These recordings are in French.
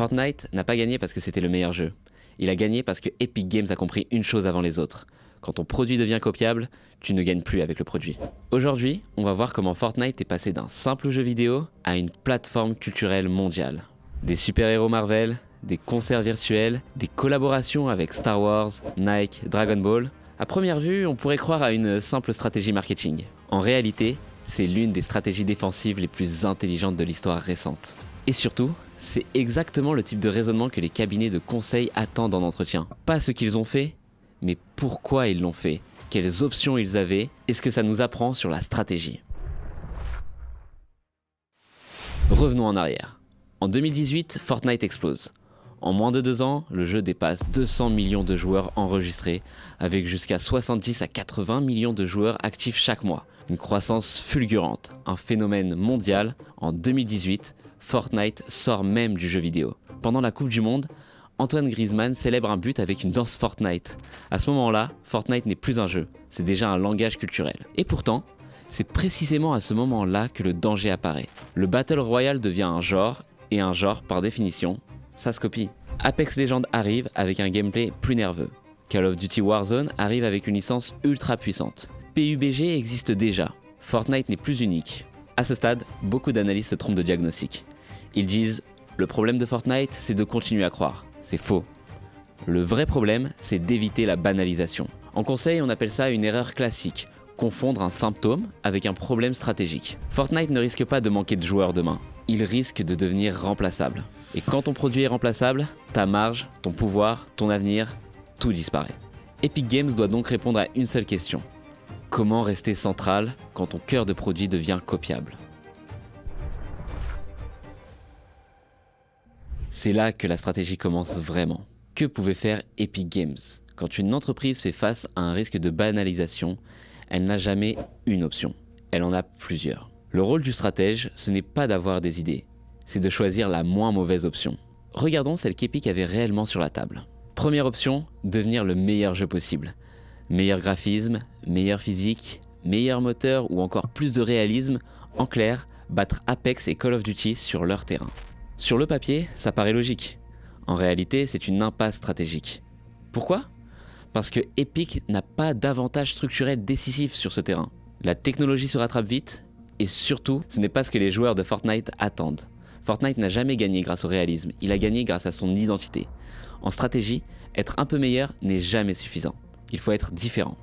Fortnite n'a pas gagné parce que c'était le meilleur jeu. Il a gagné parce que Epic Games a compris une chose avant les autres. Quand ton produit devient copiable, tu ne gagnes plus avec le produit. Aujourd'hui, on va voir comment Fortnite est passé d'un simple jeu vidéo à une plateforme culturelle mondiale. Des super-héros Marvel, des concerts virtuels, des collaborations avec Star Wars, Nike, Dragon Ball. À première vue, on pourrait croire à une simple stratégie marketing. En réalité, c'est l'une des stratégies défensives les plus intelligentes de l'histoire récente. Et surtout, c'est exactement le type de raisonnement que les cabinets de conseil attendent en entretien. Pas ce qu'ils ont fait, mais pourquoi ils l'ont fait, quelles options ils avaient et ce que ça nous apprend sur la stratégie. Revenons en arrière. En 2018, Fortnite explose. En moins de 2 ans, le jeu dépasse 200 millions de joueurs enregistrés, avec jusqu'à 70 à 80 millions de joueurs actifs chaque mois. Une croissance fulgurante, un phénomène mondial. En 2018, Fortnite sort même du jeu vidéo. Pendant la Coupe du Monde, Antoine Griezmann célèbre un but avec une danse Fortnite. À ce moment-là, Fortnite n'est plus un jeu, c'est déjà un langage culturel. Et pourtant, c'est précisément à ce moment-là que le danger apparaît. Le Battle Royale devient un genre, et un genre, par définition, ça se copie. Apex Legends arrive avec un gameplay plus nerveux. Call of Duty Warzone arrive avec une licence ultra puissante. PUBG existe déjà. Fortnite n'est plus unique. À ce stade, beaucoup d'analystes se trompent de diagnostic. Ils disent « Le problème de Fortnite, c'est de continuer à croire ». C'est faux. Le vrai problème, c'est d'éviter la banalisation. En conseil, on appelle ça une erreur classique, confondre un symptôme avec un problème stratégique. Fortnite ne risque pas de manquer de joueurs demain. Il risque de devenir remplaçable. Et quand ton produit est remplaçable, ta marge, ton pouvoir, ton avenir, tout disparaît. Epic Games doit donc répondre à une seule question. Comment rester central quand ton cœur de produit devient copiable ? C'est là que la stratégie commence vraiment. Que pouvait faire Epic Games ? Quand une entreprise fait face à un risque de banalisation, elle n'a jamais une option. Elle en a plusieurs. Le rôle du stratège, ce n'est pas d'avoir des idées, c'est de choisir la moins mauvaise option. Regardons celle qu'Epic avait réellement sur la table. Première option, devenir le meilleur jeu possible. Meilleur graphisme, meilleure physique, meilleur moteur ou encore plus de réalisme, en clair, battre Apex et Call of Duty sur leur terrain. Sur le papier, ça paraît logique. En réalité, c'est une impasse stratégique. Pourquoi ? Parce que Epic n'a pas d'avantage structurel décisif sur ce terrain. La technologie se rattrape vite, et surtout, ce n'est pas ce que les joueurs de Fortnite attendent. Fortnite n'a jamais gagné grâce au réalisme, il a gagné grâce à son identité. En stratégie, être un peu meilleur n'est jamais suffisant. Il faut être différent.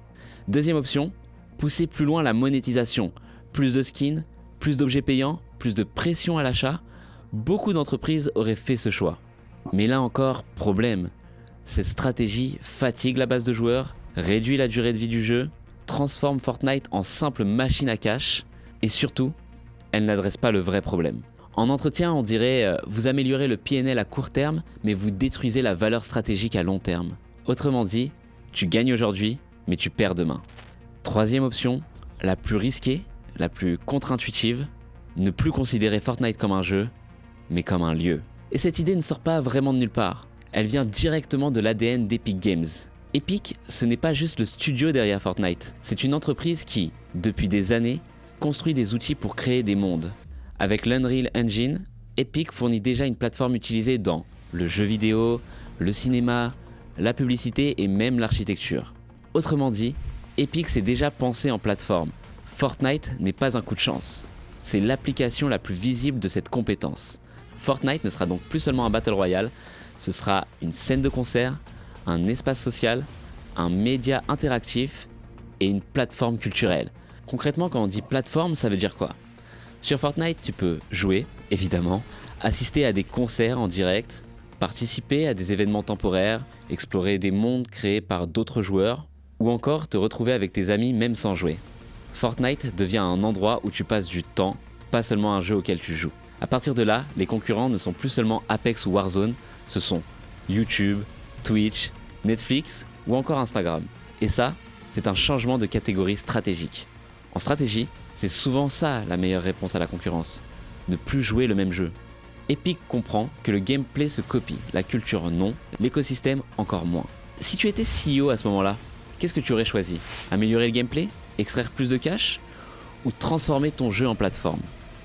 Deuxième option, pousser plus loin la monétisation. Plus de skins, plus d'objets payants, plus de pression à l'achat. Beaucoup d'entreprises auraient fait ce choix. Mais là encore, problème. Cette stratégie fatigue la base de joueurs, réduit la durée de vie du jeu, transforme Fortnite en simple machine à cash, et surtout, elle n'adresse pas le vrai problème. En entretien, on dirait vous améliorez le PNL à court terme, mais vous détruisez la valeur stratégique à long terme. Autrement dit, tu gagnes aujourd'hui, mais tu perds demain. Troisième option, la plus risquée, la plus contre-intuitive, ne plus considérer Fortnite comme un jeu, mais comme un lieu. Et cette idée ne sort pas vraiment de nulle part. Elle vient directement de l'ADN d'Epic Games. Epic, ce n'est pas juste le studio derrière Fortnite. C'est une entreprise qui, depuis des années, construit des outils pour créer des mondes. Avec l'Unreal Engine, Epic fournit déjà une plateforme utilisée dans le jeu vidéo, le cinéma, la publicité et même l'architecture. Autrement dit, Epic s'est déjà pensé en plateforme. Fortnite n'est pas un coup de chance. C'est l'application la plus visible de cette compétence. Fortnite ne sera donc plus seulement un Battle Royale, ce sera une scène de concert, un espace social, un média interactif et une plateforme culturelle. Concrètement, quand on dit plateforme, ça veut dire quoi ? Sur Fortnite, tu peux jouer, évidemment, assister à des concerts en direct, participer à des événements temporaires, explorer des mondes créés par d'autres joueurs, ou encore te retrouver avec tes amis même sans jouer. Fortnite devient un endroit où tu passes du temps, pas seulement un jeu auquel tu joues. À partir de là, les concurrents ne sont plus seulement Apex ou Warzone, ce sont YouTube, Twitch, Netflix ou encore Instagram. Et ça, c'est un changement de catégorie stratégique. En stratégie, c'est souvent ça la meilleure réponse à la concurrence. Ne plus jouer le même jeu. Epic comprend que le gameplay se copie, la culture non, l'écosystème encore moins. Si tu étais CEO à ce moment-là, qu'est-ce que tu aurais choisi ? Améliorer le gameplay ? Extraire plus de cash ? Ou transformer ton jeu en plateforme ?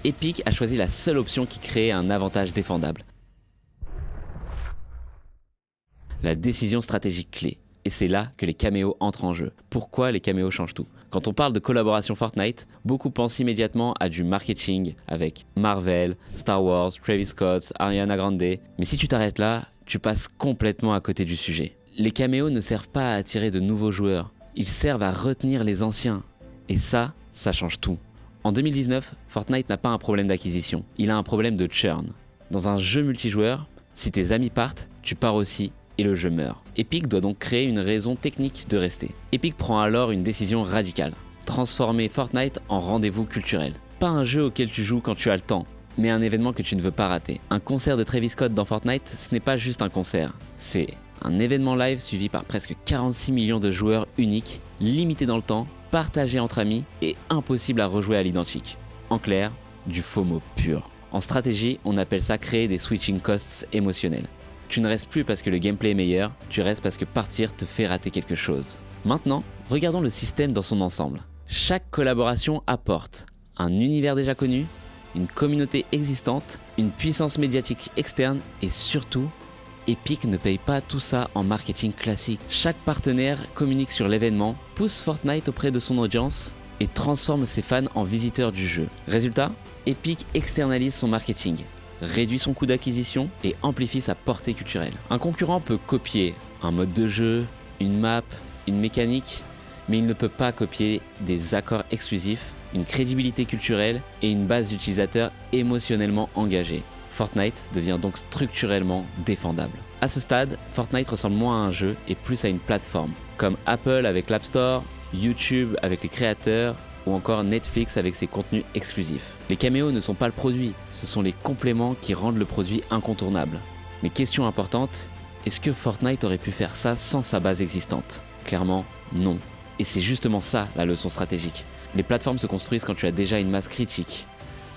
Epic a choisi la seule option qui créait un avantage défendable. la décision stratégique clé. Et c'est là que les caméos entrent en jeu. Pourquoi les caméos changent tout? Quand on parle de collaboration Fortnite, beaucoup pensent immédiatement à du marketing avec Marvel, Star Wars, Travis Scott, Ariana Grande. Mais si tu t'arrêtes là, tu passes complètement à côté du sujet. Les caméos ne servent pas à attirer de nouveaux joueurs, ils servent à retenir les anciens. Et ça change tout. En 2019, Fortnite n'a pas un problème d'acquisition, il a un problème de churn. Dans un jeu multijoueur, si tes amis partent, tu pars aussi et le jeu meurt. Epic doit donc créer une raison technique de rester. Epic prend alors une décision radicale, transformer Fortnite en rendez-vous culturel. Pas un jeu auquel tu joues quand tu as le temps, mais un événement que tu ne veux pas rater. Un concert de Travis Scott dans Fortnite, ce n'est pas juste un concert, c'est un événement live suivi par presque 46 millions de joueurs uniques, limité dans le temps, partagé entre amis et impossible à rejouer à l'identique. En clair, du FOMO pur. En stratégie, on appelle ça créer des switching costs émotionnels. Tu ne restes plus parce que le gameplay est meilleur, tu restes parce que partir te fait rater quelque chose. Maintenant, regardons le système dans son ensemble. Chaque collaboration apporte un univers déjà connu, une communauté existante, une puissance médiatique externe et surtout, Epic ne paye pas tout ça en marketing classique. Chaque partenaire communique sur l'événement, pousse Fortnite auprès de son audience et transforme ses fans en visiteurs du jeu. Résultat, Epic externalise son marketing, réduit son coût d'acquisition et amplifie sa portée culturelle. Un concurrent peut copier un mode de jeu, une map, une mécanique, mais il ne peut pas copier des accords exclusifs, une crédibilité culturelle et une base d'utilisateurs émotionnellement engagés. Fortnite devient donc structurellement défendable. À ce stade, Fortnite ressemble moins à un jeu et plus à une plateforme, comme Apple avec l'App Store, YouTube avec les créateurs, ou encore Netflix avec ses contenus exclusifs. Les caméos ne sont pas le produit, ce sont les compléments qui rendent le produit incontournable. Mais question importante, est-ce que Fortnite aurait pu faire ça sans sa base existante? Clairement, non. Et c'est justement ça la leçon stratégique. Les plateformes se construisent quand tu as déjà une masse critique.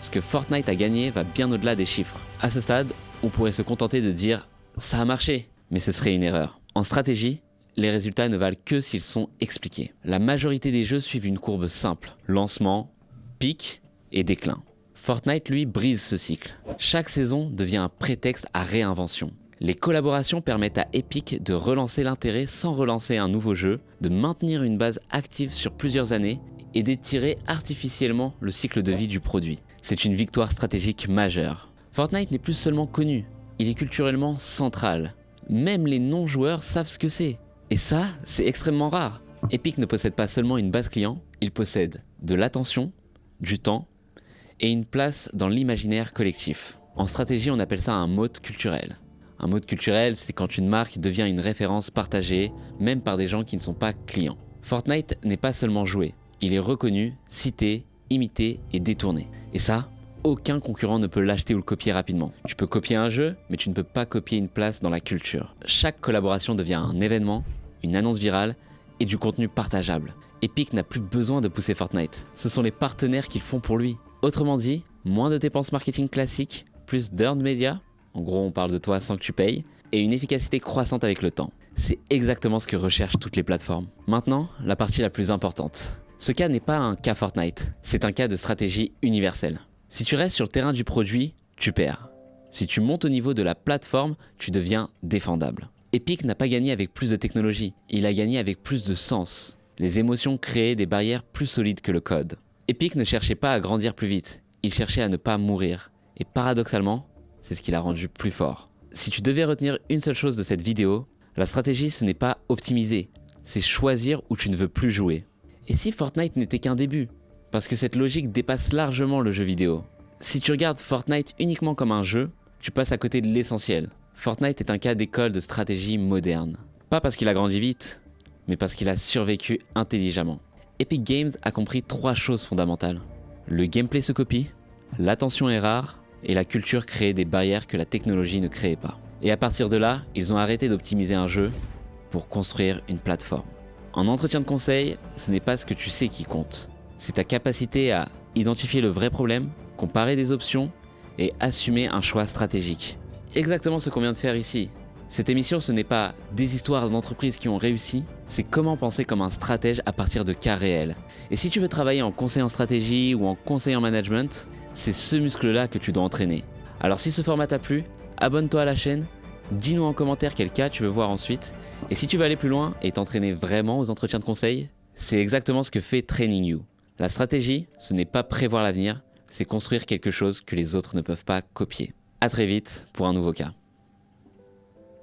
Ce que Fortnite a gagné va bien au-delà des chiffres. À ce stade, on pourrait se contenter de dire « ça a marché », mais ce serait une erreur. En stratégie, les résultats ne valent que s'ils sont expliqués. La majorité des jeux suivent une courbe simple, lancement, pic et déclin. Fortnite, lui, brise ce cycle. Chaque saison devient un prétexte à réinvention. Les collaborations permettent à Epic de relancer l'intérêt sans relancer un nouveau jeu, de maintenir une base active sur plusieurs années et d'étirer artificiellement le cycle de vie du produit. C'est une victoire stratégique majeure. Fortnite n'est plus seulement connu, il est culturellement central. Même les non-joueurs savent ce que c'est. Et ça, c'est extrêmement rare. Epic ne possède pas seulement une base client, il possède de l'attention, du temps et une place dans l'imaginaire collectif. En stratégie, on appelle ça un moat culturel. Un moat culturel, c'est quand une marque devient une référence partagée, même par des gens qui ne sont pas clients. Fortnite n'est pas seulement joué, il est reconnu, cité, imité et détourné. Et ça, aucun concurrent ne peut l'acheter ou le copier rapidement. Tu peux copier un jeu, mais tu ne peux pas copier une place dans la culture. Chaque collaboration devient un événement, une annonce virale et du contenu partageable. Epic n'a plus besoin de pousser Fortnite. Ce sont les partenaires qui le font pour lui. Autrement dit, moins de dépenses marketing classiques, plus d'earned media, en gros on parle de toi sans que tu payes, et une efficacité croissante avec le temps. C'est exactement ce que recherchent toutes les plateformes. Maintenant, la partie la plus importante. Ce cas n'est pas un cas Fortnite, c'est un cas de stratégie universelle. Si tu restes sur le terrain du produit, tu perds. Si tu montes au niveau de la plateforme, tu deviens défendable. Epic n'a pas gagné avec plus de technologie, il a gagné avec plus de sens. Les émotions créaient des barrières plus solides que le code. Epic ne cherchait pas à grandir plus vite, il cherchait à ne pas mourir. Et paradoxalement, c'est ce qui l'a rendu plus fort. Si tu devais retenir une seule chose de cette vidéo, la stratégie ce n'est pas optimiser, c'est choisir où tu ne veux plus jouer. Et si Fortnite n'était qu'un début? Parce que cette logique dépasse largement le jeu vidéo. Si tu regardes Fortnite uniquement comme un jeu, tu passes à côté de l'essentiel. Fortnite est un cas d'école de stratégie moderne. Pas parce qu'il a grandi vite, mais parce qu'il a survécu intelligemment. Epic Games a compris 3 choses fondamentales. Le gameplay se copie, l'attention est rare, et la culture crée des barrières que la technologie ne créait pas. Et à partir de là, ils ont arrêté d'optimiser un jeu pour construire une plateforme. En entretien de conseil, ce n'est pas ce que tu sais qui compte. C'est ta capacité à identifier le vrai problème, comparer des options et assumer un choix stratégique. Exactement ce qu'on vient de faire ici. Cette émission, ce n'est pas des histoires d'entreprises qui ont réussi, c'est comment penser comme un stratège à partir de cas réels. Et si tu veux travailler en conseil en stratégie ou en conseil en management, c'est ce muscle-là que tu dois entraîner. Alors si ce format t'a plu, abonne-toi à la chaîne Dis-nous en commentaire quel cas tu veux voir ensuite. Et si tu veux aller plus loin et t'entraîner vraiment aux entretiens de conseil, c'est exactement ce que fait Training You. La stratégie, ce n'est pas prévoir l'avenir, c'est construire quelque chose que les autres ne peuvent pas copier. À très vite pour un nouveau cas.